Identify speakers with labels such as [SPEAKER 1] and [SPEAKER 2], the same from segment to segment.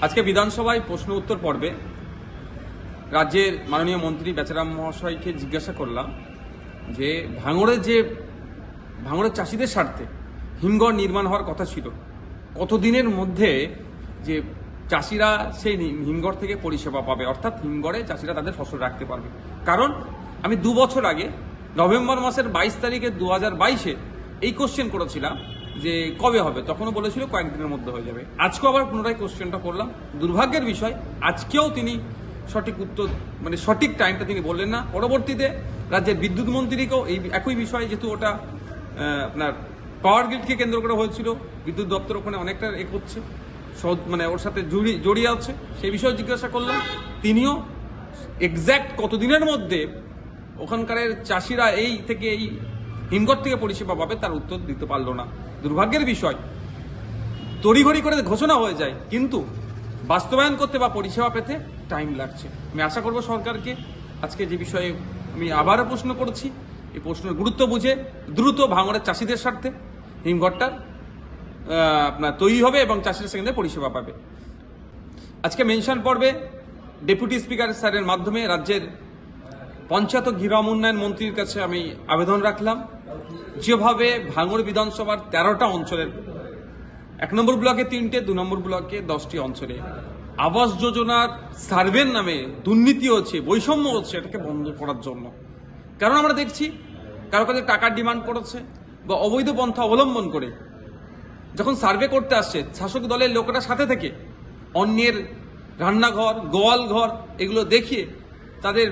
[SPEAKER 1] আজকে বিধানসভায় প্রশ্ন উত্তর পর্বে রাজ্যের মাননীয় মন্ত্রী বেচারাম মহাশয়কে জিজ্ঞাসা করলাম যে ভাঙড়ের চাষিদের স্বার্থে হিমঘর নির্মাণ হওয়ার কথা ছিল, কতদিনের মধ্যে যে চাষিরা সেই হিমঘর থেকে পরিষেবা পাবে, অর্থাৎ হিমঘরে চাষিরা তাদের ফসল রাখতে পারবে। কারণ আমি 2 বছর আগে নভেম্বর মাসের 22 তারিখে 2022-এ এই কোশ্চেন করেছিলাম যে কবে হবে, তখনও বলেছিল কয়েকদিনের মধ্যে হয়ে যাবে। আজকেও আবার পুনরায় কোশ্চেনটা করলাম। দুর্ভাগ্যের বিষয় আজকেও তিনি সঠিক উত্তর সঠিক টাইমটা তিনি বললেন না। পরবর্তীতে রাজ্যের বিদ্যুৎ মন্ত্রীকেও এই একই বিষয়, যেহেতু ওটা আপনার পাওয়ার গ্রিডকে কেন্দ্র করে হয়েছিল, বিদ্যুৎ দপ্তর ওখানে অনেকটা করছে, ওর সাথে জড়িয়ে আছে, সেই বিষয়ে জিজ্ঞাসা করলাম। তিনিও এক্স্যাক্ট কতদিনের মধ্যে ওখানকার চাষিরা এই হিমঘর থেকে পরিষেবা পাবে তার উত্তর দিতে পারলো না। দুর্ভাগ্যের বিষয়, তড়িঘড়ি করে ঘোষণা হয়ে যায়, কিন্তু বাস্তবায়ন করতে বা পরিষেবা পেতে টাইম লাগছে। আমি আশা করব সরকারকে, আজকে যে বিষয়ে আমি আবারও প্রশ্ন করছি, এই প্রশ্নের গুরুত্ব বুঝে দ্রুত ভাঙড়ের চাষিদের স্বার্থে হিমঘরটা আপনার তৈরি হবে এবং চাষিরা সেখানে পরিষেবা পাবে। আজকে মেনশন পর্বে ডেপুটি স্পিকার স্যারের মাধ্যমে রাজ্যের পঞ্চায়েত ও গ্রাম উন্নয়ন মন্ত্রীর কাছে আমি আবেদন রাখলাম, যেভাবে ভাঙড় বিধানসভার 13টা অঞ্চলের 1 নম্বর ব্লকে 3টে, 2 নম্বর ব্লকে 10টি অঞ্চলে আবাস যোজনার সার্ভের নামে দুর্নীতি হচ্ছে, বৈষম্য হচ্ছে, এটাকে বন্ধ করার জন্য। কারণ আমরা দেখছি কারো কাছে টাকার ডিমান্ড করেছে বা অবৈধ পন্থা অবলম্বন করে যখন সার্ভে করতে আসছে, শাসক দলের লোকেরা সাথে থেকে অন্যের রান্নাঘর, গোয়াল ঘর এগুলো দেখিয়ে তাদের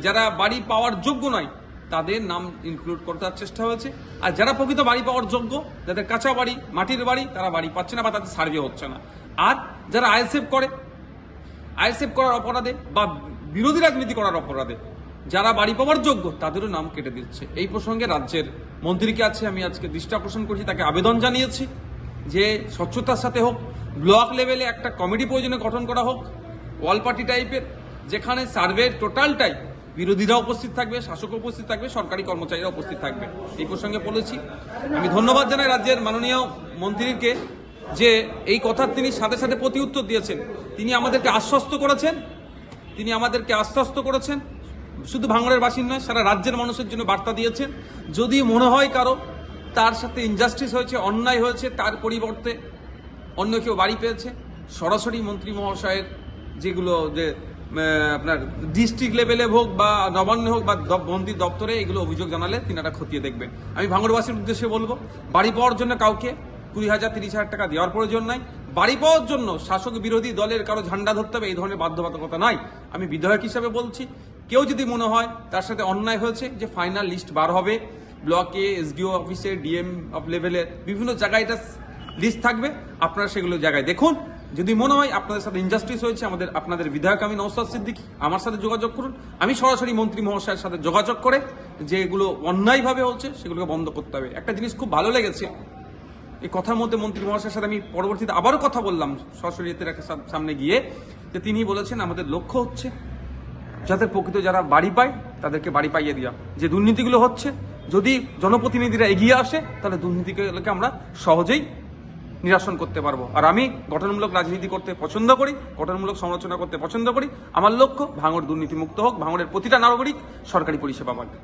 [SPEAKER 1] যারা বাড়ি পাওয়ার যোগ্য নয় তাদের নাম ইনক্লুড করার চেষ্টা হয়েছে। আর যারা প্রকৃত বাড়ি পাওয়ার যোগ্য, যাদের কাঁচা বাড়ি, মাটির বাড়ি, তারা বাড়ি পাচ্ছে না বা তাদের সার্ভে হচ্ছে না। আর যারা আইএসএফ করার অপরাধে বা বিরোধী রাজনীতি করার অপরাধে যারা বাড়ি পাওয়ার যোগ্য তাদেরও নাম কেটে দিচ্ছে। এই প্রসঙ্গে রাজ্যের মন্ত্রীকে আছে আমি আজকে দৃষ্টি আকর্ষণ করছি, তাকে আবেদন জানিয়েছি যে স্বচ্ছতার সাথে হোক, ব্লক লেভেলে একটা কমিটি প্রয়োজনে গঠন করা হোক, ওয়াল পার্টি টাইপের, যেখানে সার্ভের টোটালটাই বিরোধীরা উপস্থিত থাকবে, শাসক উপস্থিত থাকবে, সরকারি কর্মচারীরা উপস্থিত থাকবে। এই প্রসঙ্গে বলেছি। আমি ধন্যবাদ জানাই রাজ্যের মাননীয় মন্ত্রীকে যে এই কথার তিনি সাথে সাথে প্রতি উত্তর দিয়েছেন। তিনি আমাদেরকে আশ্বস্ত করেছেন, শুধু ভাঙড়ের বাসিন্দা নয়, সারা রাজ্যের মানুষের জন্য বার্তা দিয়েছেন। যদি মনে হয় কারো তার সাথে ইনজাস্টিস হয়েছে, অন্যায় হয়েছে, তার পরিবর্তে অন্য কেউ বাড়ি পেয়েছে, সরাসরি মন্ত্রী মহাশয়ের যেগুলো যে আপনার ডিস্ট্রিক্ট লেভেলে হোক বা নবান্নে হোক বা মন্ত্রী দপ্তরে এগুলো অভিযোগ জানালে তিনারা খতিয়ে দেখবেন। আমি ভাঙড়বাসীর উদ্দেশ্যে বলবো, বাড়ি পাওয়ার জন্য কাউকে 20,000 30,000 টাকা দেওয়ার প্রয়োজন নাই। বাড়ি পাওয়ার জন্য শাসক বিরোধী দলের কারো ঝান্ডা ধরতে হবে এই ধরনের বাধ্যবাধকতা নাই। আমি বিধায়ক হিসাবে বলছি, কেউ যদি মনে হয় তার সাথে অন্যায় হয়েছে, যে ফাইনাল লিস্ট বার হবে, ব্লকে, এসডিও অফিসে, ডিএম অফ লেভেলের বিভিন্ন জায়গায় এটা লিস্ট থাকবে, আপনারা সেগুলো জায়গায় দেখুন। যদি মনে হয় আপনাদের সাথে ইনজাস্টিস হয়েছে, আপনাদের বিধায়ক আমি নওশাদ সিদ্দিকী, আমার সাথে যোগাযোগ করুন। আমি সরাসরি মন্ত্রী মহাশয়ের সাথে যোগাযোগ করে যেগুলো অন্যায়ভাবে হচ্ছে সেগুলোকে বন্ধ করতে হবে। একটা জিনিস খুব ভালো লেগেছে, এই কথার মধ্যে মন্ত্রী মহাশয়ের সাথে আমি পরবর্তীতে আবারও কথা বললাম সরাসরি সামনে গিয়ে, যে তিনি বলেছেন আমাদের লক্ষ্য হচ্ছে যাদের প্রকৃত যারা বাড়ি পায় তাদেরকে বাড়ি পাইয়ে দেওয়া। যে দুর্নীতিগুলো হচ্ছে, যদি জনপ্রতিনিধিরা এগিয়ে আসে তাহলে দুর্নীতিগুলোকে আমরা সহজেই নিরসন করতে পারবো। আর আমি গঠনমূলক রাজনীতি করতে পছন্দ করি, গঠনমূলক সমালোচনা করতে পছন্দ করি। আমার লক্ষ্য ভাঙড় দুর্নীতিমুক্ত হোক, ভাঙড়ের প্রতিটা নাগরিক সরকারি পরিষেবা পাবে।